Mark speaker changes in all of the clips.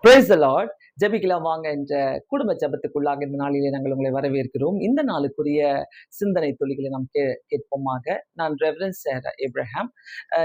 Speaker 1: Praise the Lord. ஜெபிக்கலாம் வாங்க என்ற குடும்ப ஜெபத்துக்குள்ளாக இந்த நாளிலே நாங்கள் உங்களை வரவேற்கிறோம். இந்த நாளுக்குரிய சிந்தனை துளிகளை நாம் கேட்போமாக. நான் ரெவரண்ட் சார் ஏப்ரஹாம்.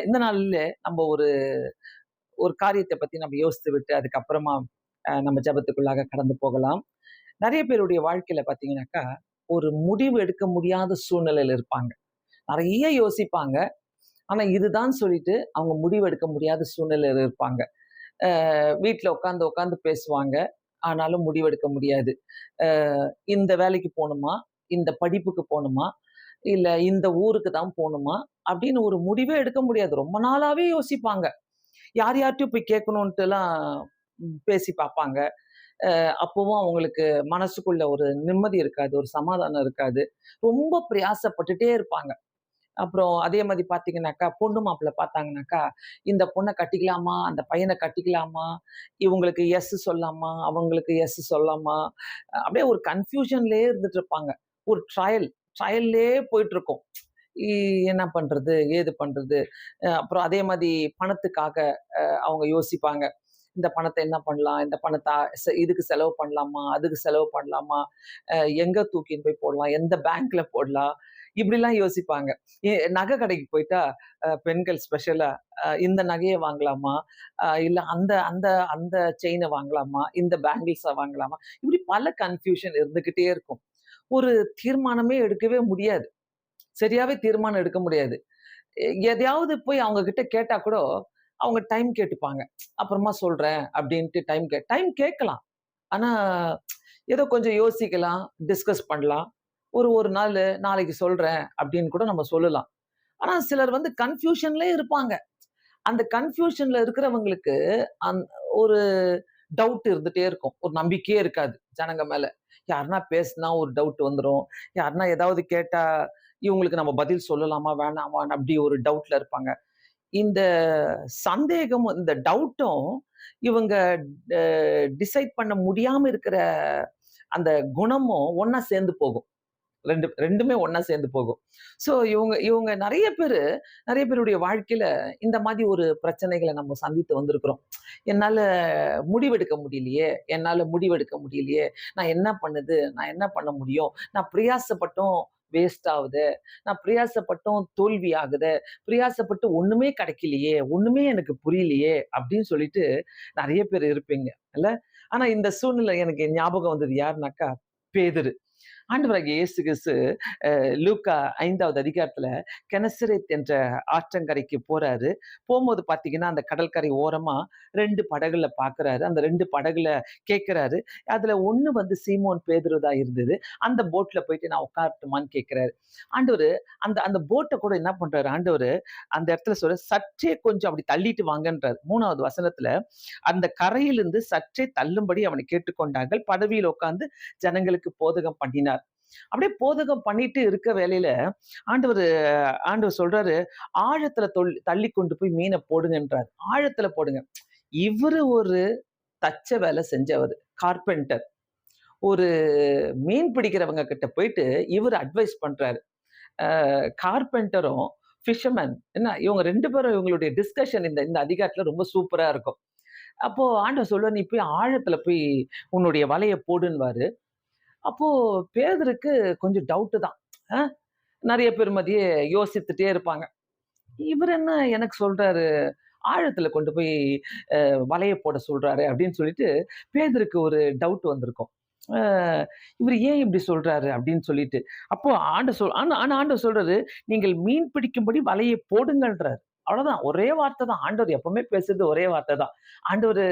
Speaker 1: இந்த நாளில் நம்ம ஒரு ஒரு காரியத்தை பத்தி நம்ம யோசித்து விட்டு அதுக்கப்புறமா நம்ம ஜெபத்துக்குள்ளாக கடந்து போகலாம். நிறைய பேருடைய வாழ்க்கையில பார்த்தீங்கன்னாக்கா, ஒரு முடிவு எடுக்க முடியாத சூழ்நிலையில இருப்பாங்க. நிறைய யோசிப்பாங்க. ஆனா இதுதான் சொல்லிட்டு அவங்க முடிவு எடுக்க முடியாத சூழ்நிலையில இருப்பாங்க. வீட்ல உட்காந்து உட்காந்து பேசுவாங்க. ஆனாலும் முடிவெடுக்க முடியாது. இந்த வேலைக்கு போணுமா? இந்த படிப்புக்கு போணுமா? இல்ல இந்த ஊருக்கு தான் போணுமா? அப்படின்னு ஒரு முடிவே எடுக்க முடியாது. ரொம்ப நாளாவே யோசிப்பாங்க. யார் யார்ட்டயும் போய் கேட்கணுன்ட்டுலாம் பேசி பார்ப்பாங்க. அப்பவும் அவங்களுக்கு மனசுக்குள்ள ஒரு நிம்மதி இருக்காது. ஒரு சமாதானம் இருக்காது. ரொம்ப பிரயாசப்பட்டுட்டே இருப்பாங்க. அப்புறம் அதே மாதிரி பார்த்தீங்கன்னாக்கா, பொண்ணு மாப்பிள்ளை பார்த்தாங்கன்னாக்கா, இந்த பொண்ண கட்டிக்கலாமா? அந்த பையன கட்டிக்கலாமா? இவங்களுக்கு எஸ் சொல்லலாமா? அவங்களுக்கு எஸ் சொல்லலாமா? அப்படியே ஒரு கன்ஃப்யூஷன்லயே இருந்துட்டு இருப்பாங்க. ஒரு ட்ரையல்லயே போயிட்டுருக்கும். இ என்ன பண்றது? ஏது பண்றது? அப்புறம் அதே மாதிரி பணத்துக்காக அவங்க யோசிப்பாங்க. இந்த பணத்த என்ன பண்ணலாம்? இந்த பணத்த இதுக்கு செலவு பண்ணலாமா? அதுக்கு செலவு பண்ணலாமா? எங்க தூக்கின்னு போய் போடலாம்? எந்த பேங்க்ல போடலாம்? இப்படிலாம் யோசிப்பாங்க. நகை கடைக்கு போயிட்டா, பெண்கள் ஸ்பெஷலா இந்த நகைய வாங்கலாமா? இல்ல அந்த அந்த அந்த செயின வாங்கலாமா? இந்த பேங்கிள்ஸ வாங்கலாமா? இப்படி பல கன்ஃப்யூஷன் இருந்துகிட்டே இருக்கும். ஒரு தீர்மானமே எடுக்கவே முடியாது. சரியாவே தீர்மானம் எடுக்க முடியாது. எதையாவது போய் அவங்க கிட்ட கேட்டா கூட, அவங்க டைம் கேட்டுப்பாங்க. அப்புறமா சொல்றேன் அப்படின்ட்டு டைம் கேட்கலாம். ஆனா, ஏதோ கொஞ்சம் யோசிக்கலாம், டிஸ்கஸ் பண்ணலாம். ஒரு ஒரு நாளு நாளைக்கு சொல்றேன் அப்படின்னு கூட நம்ம சொல்லலாம். ஆனா சிலர் வந்து கன்ஃப்யூஷன்லயே இருப்பாங்க. அந்த கன்ஃப்யூஷன்ல இருக்கிறவங்களுக்கு அந் ஒரு டவுட் இருந்துட்டே இருக்கும். ஒரு நம்பிக்கையே இருக்காது ஜனங்க மேல. யாருன்னா பேசினா ஒரு டவுட் வந்துரும். யாருன்னா ஏதாவது கேட்டா, இவங்களுக்கு நம்ம பதில் சொல்லலாமா? வேணாமான்னு அப்படி ஒரு டவுட்ல இருப்பாங்க. இந்த சந்தேகமும், இந்த டவுட்டும் இவங்க அ டிசைட் பண்ண முடியாம இருக்கிற அந்த குணமும் ஒண்ணா சேர்ந்து போகும். 2மே ஒண்ணா சேர்ந்து போகும். ஸோ இவங்க இவங்க நெறைய பேருடைய வாழ்க்கையில இந்த மாதிரி ஒரு பிரச்சனைகள நம்ம சந்தித்து வந்திருக்கிறோம். என்னால முடிவெடுக்க முடியலையே! நான் என்ன பண்ணுது? நான் என்ன பண்ண முடியும்? நான் பிரயாசப்பட்டும் வேஸ்ட் ஆவுதே! நான் பிரயாசப்பட்டும் தோல்வி ஆகுதே! பிரயாசப்பட்டு ஒண்ணுமே கிடைக்கலையே! ஒண்ணுமே எனக்கு புரியலையே! அப்படின்னு சொல்லிட்டு நெறைய பேர் இருப்பீங்க. இல்ல? ஆனா இந்த சூழ்நிலை எனக்கு ஞாபகம் வந்தது யாருனாக்கா, பேதுரு. ஆண்டவராகிய இயேசு கிறிஸ்து லூக்கா 5வது அதிகாரத்துல கெனசரேத் என்ற ஆற்றங்கரைக்கு போறாரு. போம்போது பார்த்தீங்கன்னா, அந்த கடற்கரை ஓரமா 2 படகுல பார்க்குறாரு. அந்த 2 படகுல கேட்கிறாரு. அதுல ஒண்ணு வந்து சீமோன் பேதுரு தான் இருந்தது. அந்த போட்ல போயிட்டு நான் உட்காரட்டுமான்னு கேட்கிறாரு. ஆண்டவரு அந்த அந்த போட்ட கூட என்ன பண்றாரு ஆண்டவரு, அந்த இடத்துல சற்றே கொஞ்சம் அப்படி தள்ளிட்டு வாங்கன்றாரு. 3வது வசனத்துல, அந்த கரையிலிருந்து சற்றே தள்ளும்படி அவனை கேட்டுக்கொண்டார்கள். படவியில் உட்கார்ந்து ஜனங்களுக்கு போதகம் பண்ணினார். அப்படியே போதகம் பண்ணிட்டு இருக்க வேலையில ஆண்டவர் ஆண்டவர் சொல்றாரு, ஆழத்துல தள்ளி கொண்டு போய் மீனை போடுங்கன்றார். ஆழத்துல போடுங்க. இவரு ஒரு தச்ச வேலை செஞ்சவரு, கார்பெண்டர். ஒரு மீன் பிடிக்கிறவங்க கிட்ட போயிட்டு இவரு அட்வைஸ் பண்றாரு. கார்பெண்டரும் ஃபிஷர்மேன் என்ன இவங்க 2 பேரும் இவங்களுடைய டிஸ்கஷன் இந்த இந்த அதிகாரத்துல ரொம்ப சூப்பரா இருக்கும். அப்போ ஆண்டவர் சொல்லுவாரு, "நீ போய் ஆழத்துல போய் உன்னுடைய வலைய போடுன்னுவாரு." அப்போ பேதருக்கு கொஞ்சம் டவுட்டு தான். அ நெறைய பேர் மத்தியே யோசித்துட்டே இருப்பாங்க. இவரு என்ன எனக்கு சொல்றாரு, ஆழத்துல கொண்டு போய் வலைய போட சொல்றாரு அப்படின்னு சொல்லிட்டு, பேதருக்கு ஒரு டவுட் வந்திருக்கும். அ இவரு ஏன் இப்படி சொல்றாரு அப்படின்னு சொல்லிட்டு. அப்போ ஆனா ஆனா ஆண்டவர் சொல்றாரு, "நீங்கள் மீன் பிடிக்கும்படி வலைய போடுங்கன்றாரு." அவ்வளவுதான். ஒரே வார்த்தை தான். ஆண்டவர் எப்பவுமே பேசுறது ஒரே வார்த்தை தான். ஆண்டவரு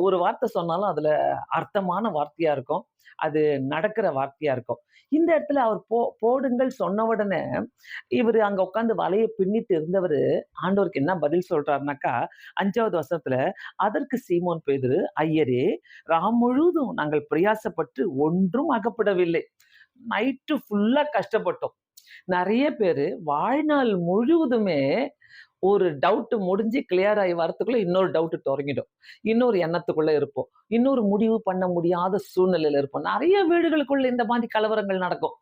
Speaker 1: ஒரு வார்த்தை சொன்னாலும் அதுல அர்த்தமான வார்த்தையா இருக்கும். அது நடக்கிற வார்த்தையா இருக்கும். இந்த இடத்துல அவர் போடுங்கள் சொன்ன உடனே, இவரு அங்க உட்கார்ந்து வலைய பின்னிட்டு இருந்தவரு, ஆண்டவருக்கு என்ன பதில் சொல்றாருனாக்கா, 5வது வசனத்துல, அதற்கு சீமோன் பேதுரு, "ஐயரே, ராம் முழுதும் நாங்கள் பிரயாசப்பட்டு ஒன்றும் அகப்படவில்லை. நைட்டு ஃபுல்லா கஷ்டப்பட்டோம்." நெறைய பேரு வாழ்நாள் முழுவதுமே ஒரு டவுட் முடிஞ்சு கிளியர் ஆயி வரத்துக்குள்ள இன்னொரு டவுட் தொடங்கிடும். இன்னொரு எண்ணத்துக்குள்ள இருப்போம். இன்னொரு முடிவு பண்ண முடியாத சூழ்நிலையில இருப்போம். நெறைய வீடுகளுக்குள்ள இந்த மாதிரி கலவரங்கள் நடக்கும்.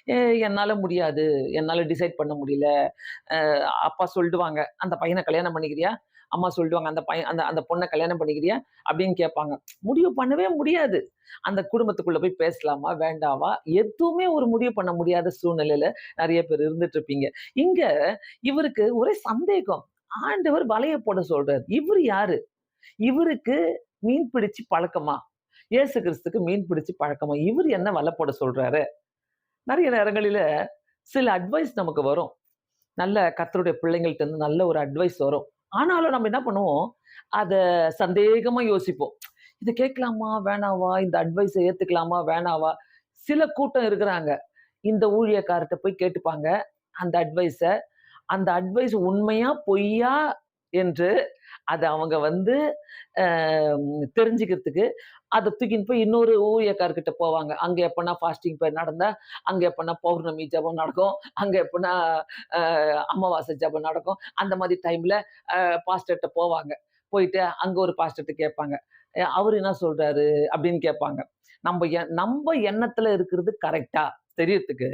Speaker 1: "ஏ என்னால முடியாது. என்னால டிசைட் பண்ண முடியல." அப்பா சொல்லிடுவாங்க, "அந்த பையன கல்யாணம் பண்ணிக்கிறியா? அம்மா சொல்லிடுவாங்க, அந்த பையன் அந்த அந்த பொண்ணை கல்யாணம் பண்ணிக்கிறியா அப்படின்னு கேட்பாங்க. முடிவு பண்ணவே முடியாது. அந்த குடும்பத்துக்குள்ள போய் பேசலாமா வேண்டாவா எதுவுமே ஒரு முடிவு பண்ண முடியாத சூழ்நிலையில நிறைய பேர் இருந்துட்டு இருப்பீங்க. இங்க இவருக்கு ஒரே சந்தேகம். ஆண்டவர் வலைய போட சொல்றாரு. இவரு யாரு? இவருக்கு மீன் பிடிச்சு பழக்கமா? இயேசு கிறிஸ்துக்கு மீன் பிடிச்சு பழக்கமா? இவரு என்ன வலை போட சொல்றாரு? நிறைய நேரங்களில சில அட்வைஸ் நமக்கு வரும். நல்ல கர்த்தருடைய பிள்ளைங்கள்ட்ட இருந்து நல்ல ஒரு அட்வைஸ் வரும். ஆனாலும் நம்ம என்ன பண்ணுவோம்? அத சந்தேகமா யோசிப்போம். இத கேட்கலாமா? வேணாவா? இந்த அட்வைஸ ஏத்துக்கலாமா? வேணாவா? சில கூட்டம் இருக்கிறாங்க. இந்த ஊழியக்காரர்ட்ட போய் கேட்டுப்பாங்க. அந்த அட்வைஸ. அந்த அட்வைஸ் உண்மையா? பொய்யா? என்று அத அவங்க வந்து அ தெரிஞ்சுக்கிறதுக்கு, அத தூக்கின்னு போய் இன்னொரு ஊழியக்காரர்கிட்ட போவாங்க. அங்க எப்பன்னா ஃபாஸ்டிங் போய் நடந்தா, அங்க எப்பன்னா பௌர்ணமி ஜெபம் நடக்கும். அங்க எப்பன்னா அ அமாவாசை ஜெபம் நடக்கும். அந்த மாதிரி டைம்ல பாஸ்டர்ட்ட போவாங்க. போயிட்டு அங்க ஒரு பாஸ்டர்ட்ட கேட்பாங்க. அவரு என்ன சொல்றாரு? அப்படின்னு கேட்பாங்க. நம்ப எண்ணத்துல இருக்கிறது கரெக்ட்டா தெரியறதுக்கு,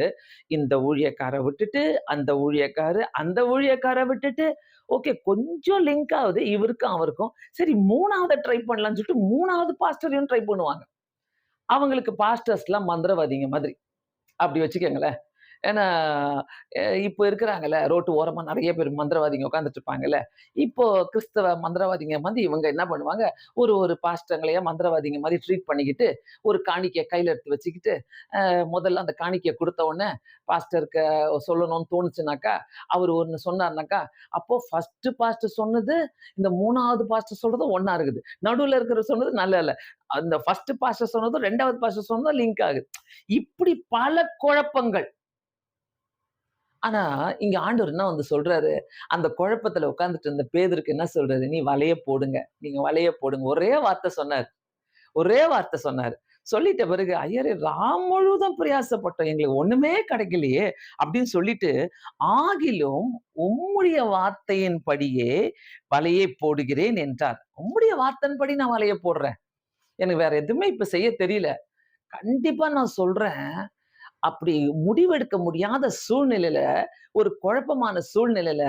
Speaker 1: இந்த ஊழியக்கார விட்டுட்டு, அந்த ஊழியக்காரு, அந்த ஊழியக்கார விட்டுட்டு, ஓகே கொஞ்சம் லிங்க் ஆகுது இவருக்கும் அவருக்கும். சரி 3வது ட்ரை பண்ணலாம்ன்னு சொல்லிட்டு 3வது பாஸ்டரையும் ட்ரை பண்ணுவாங்க. அவங்களுக்கு பாஸ்டர்ஸ்லாம் மந்திரவாதிங்க மாதிரி. அப்படி வச்சுக்கங்களேன். ஏன்னா, இப்போ இருக்கிறாங்கல்ல, ரோட்டு ஓரமா நெறைய பேர் மந்திரவாதிங்க உட்கார்ந்துட்டு இருப்பாங்கல்ல. இப்போ கிறிஸ்தவ மந்திரவாதிங்க வந்து இவங்க என்ன பண்ணுவாங்க, ஒரு ஒரு பாஸ்டர்களையா மந்திரவாதிங்க மாரி ட்ரீட் பண்ணிக்கிட்டு, ஒரு காணிக்கைய கையில எடுத்து வச்சுக்கிட்டு, முதல்ல அந்த காணிக்கைய குடுத்த உடனே பாஸ்டருக்கு சொல்லணும்னு தோணுச்சுனாக்கா, அவரு ஒண்ணு சொன்னாருனாக்கா, அப்போ ஃபர்ஸ்ட் பாஸ்டர் சொன்னது, இந்த 3வது பாஸ்டர் சொல்றதும் ஒண்ணா இருக்குது. நடுவுல இருக்கிறவர் சொன்னது நல்லா இல்ல. அந்த ஃபர்ஸ்ட் பாஸ்டர் சொன்னதும் 2வது பாஸ்டர் சொன்னதும் லிங்க் ஆகுது. இப்படி பல குழப்பங்கள். ஆனா, இங்க ஆண்டவர் என்ன வந்து சொல்றாரு, அந்த குழப்பத்துல உட்கார்ந்துட்டு இருந்த பேதுருக்கு என்ன சொல்றாரு, "நீ வலைய போடுங்க. நீங்க வலைய போடுங்க." ஒரே வார்த்தை சொன்னாரு. ஒரே வார்த்தை சொன்னாரு. சொல்லிட்ட பிறகு, "ஐயரே முழுதும் பிரயாசப்பட்டோம். எங்களுக்கு ஒண்ணுமே கிடைக்கலையே!" அப்படின்னு சொல்லிட்டு, "ஆகிலும் உம்முடைய வார்த்தையின்படியே வலையை போடுகிறேன்" என்றார். உம்முடைய வார்த்தையின்படி நான் வலைய போடுறேன். எனக்கு வேற எதுவுமே இப்ப செய்ய தெரியல. கண்டிப்பா நான் சொல்றேன். அப்படி முடிவெடுக்க முடியாத சூழ்நிலையில, ஒரு குழப்பமான சூழ்நிலையில,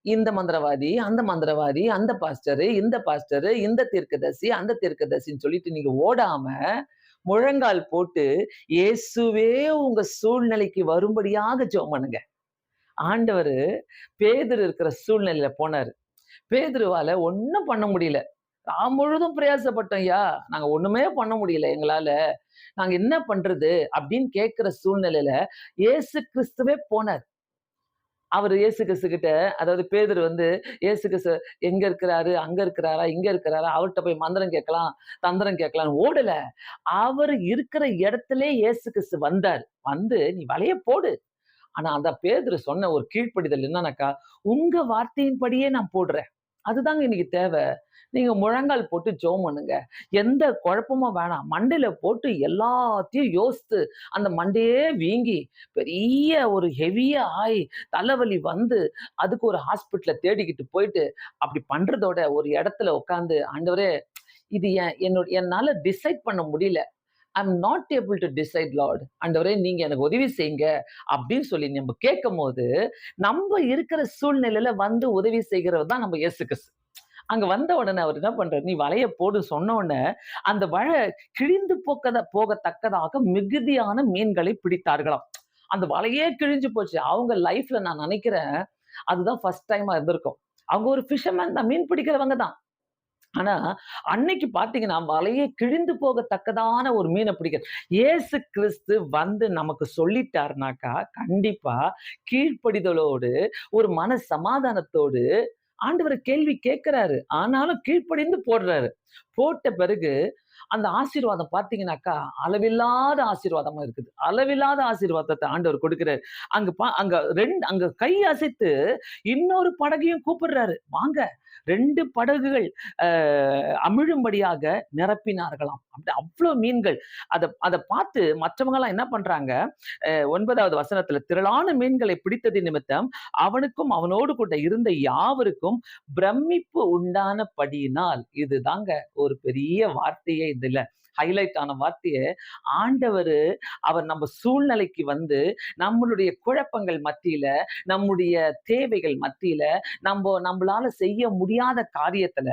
Speaker 1: இந்த மந்திரவாதி, அந்த மந்திரவாதி, அந்த பாஸ்டரு, இந்த பாஸ்டரு, இந்த தீர்க்கதரிசி, அந்த தீர்க்கதரிசின்னு சொல்லிட்டு நீங்க ஓடாம, முழங்கால் போட்டு, இயேசுவே உங்க சூழ்நிலைக்கு வரும்படியாக ஜெபம் பண்ணுங்க. ஆண்டவரு பேதுரு இருக்கிற சூழ்நிலையில போனாரு. பேதுருவால ஒண்ணும் பண்ண முடியல. முழுதும் பிரயாசப்பட்டோம்யா. நாங்க ஒண்ணுமே பண்ண முடியல எங்களால. நாங்க என்ன பண்றது? அப்படின்னு கேட்கிற சூழ்நிலையில இயேசு கிறிஸ்துவே போனார். அவரு இயேசு கிறிஸ்து கிட்ட அதாவது பேதுரு வந்து இயேசு கிறிஸ்து எங்க இருக்கிறாரு? அங்க இருக்கிறாரா? இங்க இருக்கிறாரா? அவர்ட்ட போய் மந்திரம் கேட்கலாம், தந்திரம் கேட்கலாம்ன்னு ஓடல. அவரு இருக்கிற இடத்திலே இயேசு கிறிஸ்து வந்தாரு. வந்து நீ வலைய போடு. ஆனா அந்த பேதுரு சொன்ன ஒரு கீழ்ப்படிதல் என்னன்னாக்கா, உங்க வார்த்தையின்படியே நான் போடுறேன். அதுதாங்க இன்னைக்கு தேவை. நீங்க முழங்கால் போட்டு ஜெபம் பண்ணுங்க. எந்த குழப்பமும் வேணாம். மண்டையில போட்டு எல்லாத்தையும் யோசித்து, அந்த மண்டையே வீங்கி, பெரிய ஒரு ஹெவியா ஆயி, தலைவலி வந்து, அதுக்கு ஒரு ஹாஸ்பிட்டல தேடிக்கிட்டு போயிட்டு, அப்படி பண்றதோட ஒரு இடத்துல உட்கார்ந்து, ஆண்டவரே இது என்னால டிசைட் பண்ண முடியல. I'm not able to decide Lord. ஆண்டவரே நீங்க எனக்கு உதவி செய்யுங்க அப்படின்னு சொல்லி நம்ம கேட்கும்போது, நம்ம இருக்கிற சூழ்நிலையில வந்து உதவி செய்கிறவர் தான் நம்ம இயேசு கிறிஸ்து. அங்க வந்த உடனே அவர் என்ன பண்றாரு, நீ வலைய போடு சொன்ன உடனே, அந்த வலை கிழிந்து போகத்தக்கதாக மிகுதியான மீன்களை பிடித்தார்களாம். அந்த வலையே கிழிஞ்சு போச்சு. அவங்க லைஃப்ல நான் நினைக்கிறேன், அதுதான் ஃபர்ஸ்ட் டைமா இருந்திருக்கும். அவங்க ஒரு ஃபிஷர்மேன் தான், மீன் பிடிக்கிறவங்க தான். ஆனா, அன்னைக்கு பார்த்தீங்கன்னா, வலையே கிழிந்து போகத்தக்கதான ஒரு மீன பிடிக்க இயேசு கிறிஸ்து வந்து நமக்கு சொல்லிட்டாருனாக்கா, கண்டிப்பா கீழ்ப்படிதலோடு, ஒரு மன சமாதானத்தோடு ஆண்டவர கேள்வி கேட்கிறாரு. ஆனாலும் கீழ்ப்படிந்து போடுறாரு. போட்ட பிறகு அந்த ஆசீர்வாதம் பார்த்தீங்கன்னாக்கா, அளவில்லாத ஆசீர்வாதமா இருக்குது. அளவில்லாத ஆசீர்வாதத்த ஆண்டவர் கொடுக்கிறாரு. அங்க கை அசைத்து இன்னொரு படகையும் கூப்பிடுறாரு. வாங்க 2 படகுகள் அ அமிழும்படியாக நிரப்பினார்களாம். அவ்ளோ மீன்கள். அத அத பார்த்து மற்றவங்கலாம் என்ன பண்றாங்க, 9வது வசனத்துல திரளான மீன்களை பிடித்தது நிமித்தம் அவனுக்கும் அவனோடு கூட இருந்த யாவருக்கும் பிரமிப்பு உண்டானபடியினால் இதுதாங்க ஒரு பெரிய வார்த்தையே இதுல. ஹைலைட் ஆன வார்த்தையை ஆண்டவர் அவர் நம்ம சூழ்நிலைக்கு வந்து நம்மளுடைய குழப்பங்கள் மத்தியில, நம்முடைய தேவைகள் மத்தியில, நம்மளால செய்ய முடியாத காரியத்துல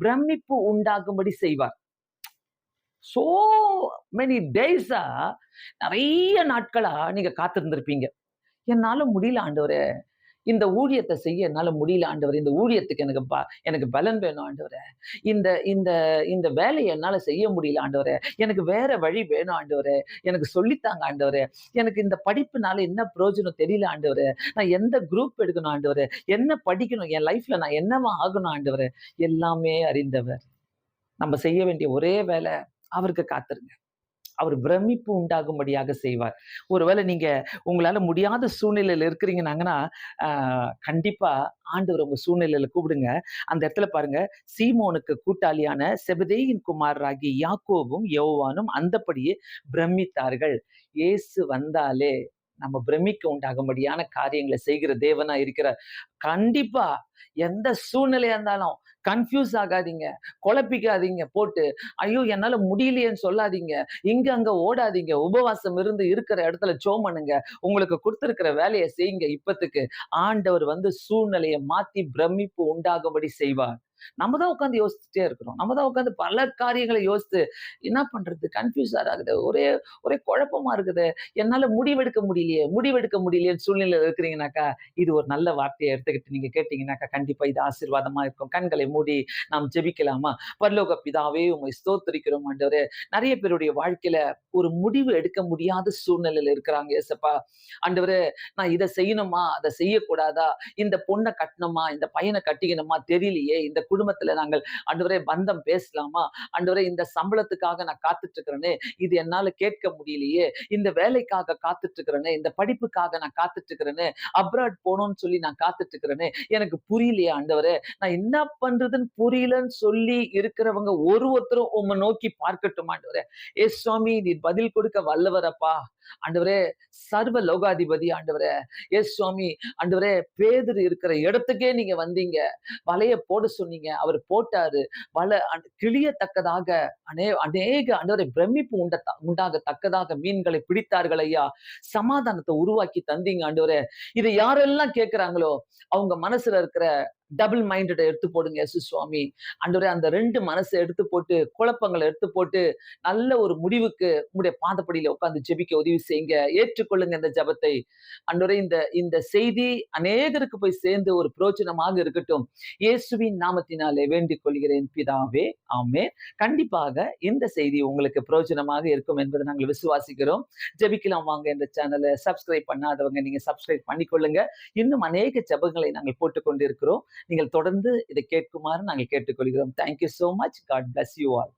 Speaker 1: பிரமிப்பு உண்டாகும்படி செய்வார். சோ மெனி டேஸா, நிறைய நாட்களா நீங்க காத்திருந்திருப்பீங்க. என்னால முடியல ஆண்டவரே, இந்த ஊழியத்தை செய்ய என்னால முடியல ஆண்டவரே, இந்த ஊழியத்துக்கு எனக்கு பலன் வேணும் ஆண்டவரே, இந்த இந்த இந்த வேலையை என்னால செய்ய முடியல ஆண்டவரே, எனக்கு வேற வழி வேணும் ஆண்டவரே, எனக்கு சொல்லித்தாங்க ஆண்டவரே, எனக்கு இந்த படிப்புனால என்ன பிரயோஜனம் தெரியல ஆண்டவரே, நான் எந்த குரூப் எடுக்கணும் ஆண்டவரே, என்ன படிக்கணும், என் லைஃப்ல நான் என்னவா ஆகணும் ஆண்டவரே, எல்லாமே அறிந்தவர். நம்ம செய்ய வேண்டிய ஒரே வேலை அவருக்கு காத்திருங்க. அவர் பிரமிப்பு உண்டாகும்படியாக செய்வார். ஒருவேளை நீங்க உங்களால முடியாத சூழ்நிலையில இருக்கிறீங்கன்னாங்கன்னா, கண்டிப்பா ஆண்டவர் உங்க சூழ்நிலையில கூப்பிடுங்க. அந்த இடத்துல பாருங்க, சீமோனுக்கு கூட்டாளியான செபதேயின் குமாரராகிய யாக்கோபும் யோவானும் அந்தப்படியே பிரமித்தார்கள். இயேசு வந்தாலே நம்ம பிரமிக்க உண்டாகும்படியான காரியங்களை செய்கிற தேவனா இருக்கிறார். கண்டிப்பா எந்த சூழ்நிலையா இருந்தாலும் கன்ஃபியூஸ் ஆகாதீங்க, குழப்பிக்காதீங்க போட்டு. ஐயோ என்னால முடியலையேன்னு சொல்லாதீங்க, இங்க அங்க ஓடாதீங்க, உபவாசம் இருந்து இருக்கிற இடத்துல ஜெபம் பண்ணுங்க, உங்களுக்கு கொடுத்திருக்கிற வேலையை செய்யுங்க. இப்பத்துக்கு ஆண்டவர் வந்து சூழ்நிலையை மாத்தி பிரமிப்பு உண்டாகும்படி செய்வார். நம்ம தான் உட்கார்ந்து யோசிச்சுட்டே இருக்கிறோம். நம்ம தான் உட்கார்ந்து பல காரியங்களை யோசித்து என்ன பண்றது, கன்ஃபியூஸா இருக்குது, ஒரே ஒரே குழப்பமா இருக்குது, என்னால முடிவெடுக்க முடியலையேன்னு சூழ்நிலையில இருக்கிறீங்கனாக்கா, இது ஒரு நல்ல வார்த்தையை எடுத்துக்கிட்டு நீங்க கேட்டீங்கன்னாக்கா, கண்டிப்பா இது ஆசீர்வாதமா இருக்கும். கண்களை மூடி நாம் ஜெபிக்கலாமா? பரலோக பிதாவே, உம்மை ஸ்தோத்திரிக்கிறோம் ஆண்டவரே. நிறைய பேருடைய வாழ்க்கையில ஒரு முடிவு எடுக்க முடியாத சூழ்நிலையில இருக்கிறாங்க ஏசப்பா. ஆண்டவரே, நான் இதை செய்யணுமா, அதை செய்யக்கூடாதா, இந்த பொண்ணை கட்டணுமா, இந்த பையனை கட்டிக்கணுமா தெரியலையே, இந்த குடும்பத்துல நாங்கள் ஆண்டவரே பந்தம் பேசலாமா, ஆண்டவரே இந்த சம்பளத்துக்காக நான் காத்துட்டு இருக்கிறேனே, இது என்னால கேட்க முடியலையே, இந்த வேலைக்காக காத்துட்டு இருக்கிறேனே, இந்த படிப்புக்காக நான் காத்துட்டு இருக்கிறேனே, அப்ராட் போகணும்னு சொல்லி நான் காத்துட்டு இருக்கிறேனே, எனக்கு புரியலையே ஆண்டவரே, நான் என்ன பண்றதுன்னு புரியலன்னு சொல்லி இருக்கிறவங்க ஒருத்தரும் உம்மை நோக்கி பார்க்கட்டும் ஆண்டவரே. ஏ சுவாமி, நீர் பதில் கொடுக்க வல்லவரப்பா. ஆண்டவரே, சர்வ லோகாதிபதி ஆண்டவரே, ஏ சுவாமி, ஆண்டவரே, பேதுரு இருக்கிற இடத்துக்கே நீங்க வந்தீங்க, வலைய போட சொன்னீங்க, அவர் போட்டாரு. வலை கிழியத்தக்கதாக அநேக ஆண்டவரே பிரமிப்பு உண்டாகத்தக்கதாக மீன்களை பிடித்தார்கள் ஐயா. சமாதானத்தை உருவாக்கி தந்தீங்க ஆண்டவரே. இதை யாரெல்லாம் கேட்கிறாங்களோ அவங்க மனசுல இருக்கிற டபுள் மைண்டட எடுத்து போடுங்க இயேசு சுவாமி. ஆண்டவரே, அந்த 2 மனசை எடுத்து போட்டு, குழப்பங்களை எடுத்து போட்டு, நல்ல ஒரு முடிவுக்கு உம்முடைய பாதப்படியில உட்கார்ந்து ஜெபிக்க உதவி செய்யுங்க. ஏற்றுக்கொள்ளுங்க இந்த ஜெபத்தை. ஆண்டவரே, இந்த இந்த செய்தி அநேகருக்கு போய் சேர்ந்து ஒரு பிரயோஜனமாக இருக்கட்டும். இயேசுவின் நாமத்தினாலே வேண்டிக் கொள்கிறேன் பிதாவே, ஆமென். கண்டிப்பாக இந்த செய்தி உங்களுக்கு பிரயோஜனமாக இருக்கும் என்பதை நாங்கள் விசுவாசிக்கிறோம். ஜெபிக்கலாம் வாங்க என்ற சேனலை சப்ஸ்கிரைப் பண்ணாதவங்க நீங்க சப்ஸ்கிரைப் பண்ணிக்கொள்ளுங்க. இன்னும் அநேக ஜெபங்களை நாங்கள் போட்டுக் கொண்டிருக்கிறோம். நீங்கள் தொடர்ந்து இதை கேட்குமாறு நாங்கள் கேட்டுக்கொள்கிறோம். Thank you so much. God bless you all.